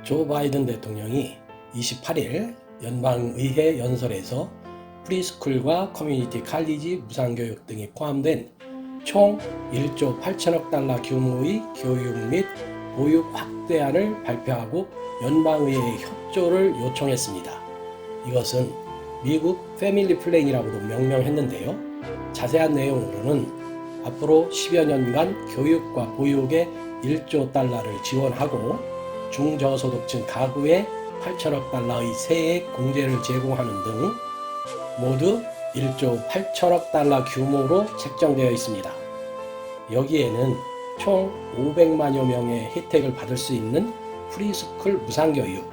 조 바이든 대통령이 28일 연방의회 연설에서 프리스쿨과 커뮤니티 칼리지 무상교육 등이 포함된 총 1조 8천억 달러 규모의 교육 및 보육 확대안을 발표하고 연방의회에 협조를 요청했습니다. 이것은 미국 패밀리 플랜이라고도 명명했는데요. 자세한 내용으로는 앞으로 10여 년간 교육과 보육에 1조 달러를 지원하고 중저소득층 가구에 8천억 달러의 세액 공제를 제공하는 등 모두 1조 8천억 달러 규모로 책정되어 있습니다. 여기에는 총 500만여 명의 혜택을 받을 수 있는 프리스쿨 무상교육,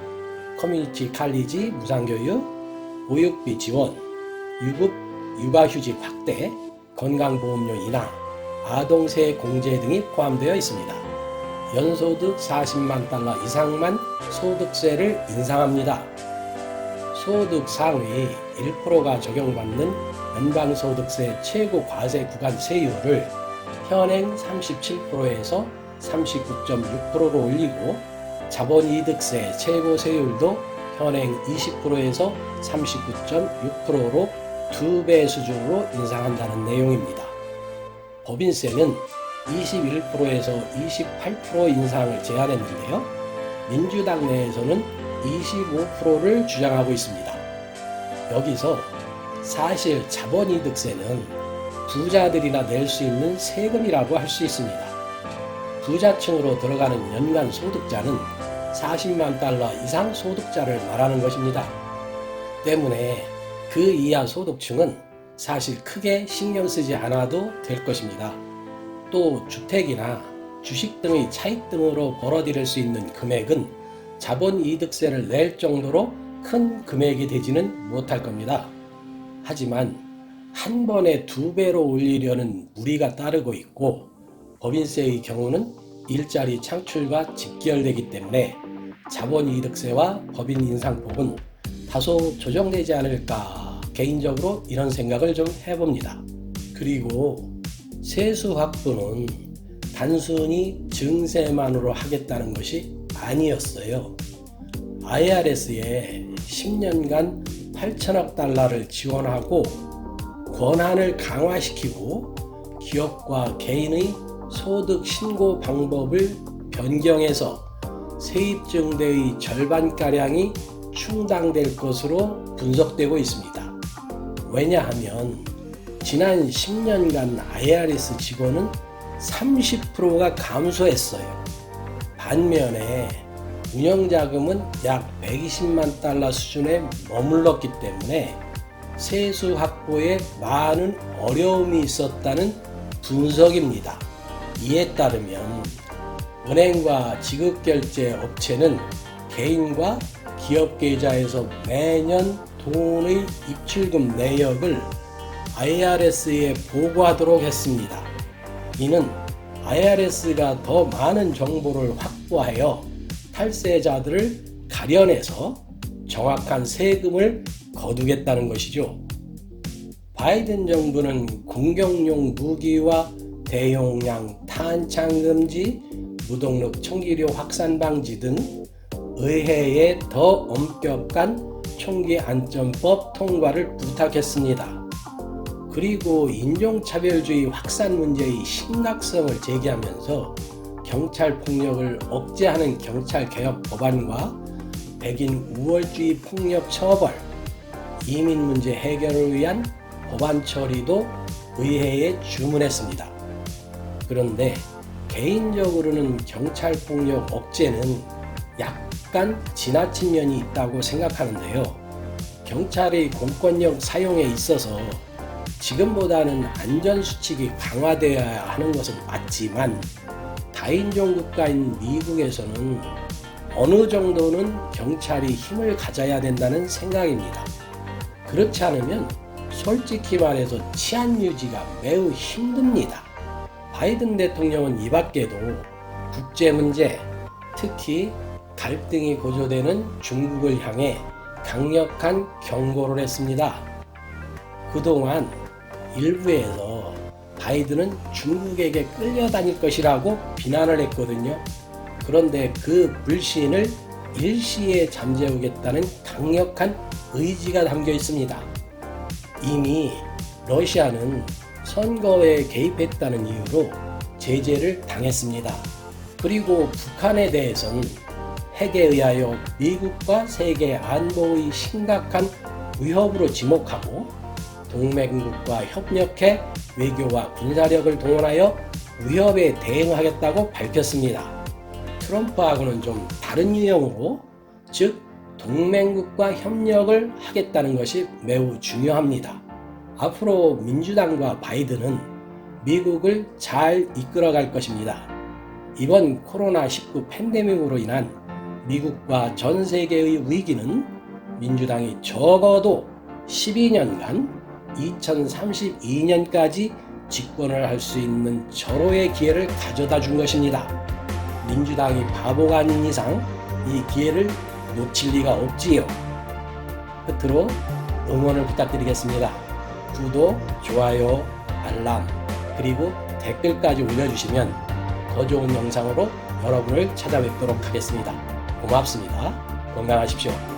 커뮤니티 칼리지 무상교육, 보육비 지원, 유급 육아휴직 확대, 건강보험료 인하, 아동세 공제 등이 포함되어 있습니다. 연소득 40만 달러 이상만 소득세를 인상합니다. 소득 상위 1%가 적용받는 연방소득세 최고 과세 구간 세율을 현행 37%에서 39.6%로 올리고 자본이득세 최고 세율도 현행 20%에서 39.6%로 2배 수준으로 인상한다는 내용입니다. 법인세는 21%에서 28% 인상을 제안했는데요. 민주당 내에서는 25%를 주장하고 있습니다. 여기서 사실 자본이득세는 부자들이나 낼 수 있는 세금이라고 할 수 있습니다. 부자층으로 들어가는 연간 소득자는 40만 달러 이상 소득자를 말하는 것입니다. 때문에 그 이하 소득층은 사실 크게 신경 쓰지 않아도 될 것입니다. 또 주택이나 주식 등의 차익 등으로 벌어들일 수 있는 금액은 자본이득세를 낼 정도로 큰 금액이 되지는 못할 겁니다. 하지만 한 번에 2배로 올리려는 무리가 따르고 있고 법인세의 경우는 일자리 창출과 직결되기 때문에 자본이득세와 법인 인상폭은 다소 조정되지 않을까 개인적으로 이런 생각을 좀 해봅니다. 그리고 세수 확보는 단순히 증세만으로 하겠다는 것이 아니었어요. IRS에 10년간 8천억 달러를 지원하고 권한을 강화시키고 기업과 개인의 소득 신고 방법을 변경해서 세입 증대의 절반가량이 충당될 것으로 분석되고 있습니다. 왜냐하면 지난 10년간 IRS 직원은 30%가 감소했어요. 반면에 운영자금은 약 120만 달러 수준에 머물렀기 때문에 세수 확보에 많은 어려움이 있었다는 분석입니다. 이에 따르면 은행과 지급결제 업체는 개인과 기업 계좌에서 매년 돈의 입출금 내역을 IRS에 보고하도록 했습니다. 이는 IRS가 더 많은 정보를 확보하여 탈세자들을 가려내서 정확한 세금을 거두겠다는 것이죠. 바이든 정부는 공격용 무기와 대용량 탄창 금지, 무동력 총기류 확산 방지 등 의회에 더 엄격한 총기 안전법 통과를 부탁했습니다. 그리고 인종차별주의 확산 문제의 심각성을 제기하면서 경찰 폭력을 억제하는 경찰개혁 법안과 백인 우월주의 폭력 처벌, 이민 문제 해결을 위한 법안 처리도 의회에 주문했습니다. 그런데 개인적으로는 경찰 폭력 억제는 약간 지나친 면이 있다고 생각하는데요. 경찰의 공권력 사용에 있어서 지금보다는 안전수칙이 강화되어야 하는 것은 맞지만 다인종 국가인 미국에서는 어느 정도는 경찰이 힘을 가져야 된다는 생각입니다. 그렇지 않으면 솔직히 말해서 치안 유지가 매우 힘듭니다. 바이든 대통령은 이 밖에도 국제 문제, 특히 갈등이 고조되는 중국을 향해 강력한 경고를 했습니다. 그동안 일부에서 바이든은 중국에게 끌려다닐 것이라고 비난을 했거든요. 그런데 그 불신을 일시에 잠재우겠다는 강력한 의지가 담겨 있습니다. 이미 러시아는 선거에 개입했다는 이유로 제재를 당했습니다. 그리고 북한에 대해서는 핵에 의하여 미국과 세계 안보의 심각한 위협으로 지목하고 동맹국과 협력해 외교와 군사력을 동원하여 위협에 대응하겠다고 밝혔습니다. 트럼프하고는 좀 다른 유형으로, 즉 동맹국과 협력을 하겠다는 것이 매우 중요합니다. 앞으로 민주당과 바이든은 미국을 잘 이끌어갈 것입니다. 이번 코로나19 팬데믹으로 인한 미국과 전 세계의 위기는 민주당이 적어도 12년간 2032년까지 집권을 할 수 있는 절호의 기회를 가져다 준 것입니다. 민주당이 바보가 아닌 이상 이 기회를 놓칠 리가 없지요. 끝으로 응원을 부탁드리겠습니다. 구독, 좋아요, 알람, 그리고 댓글까지 올려주시면 더 좋은 영상으로 여러분을 찾아뵙도록 하겠습니다. 고맙습니다. 건강하십시오.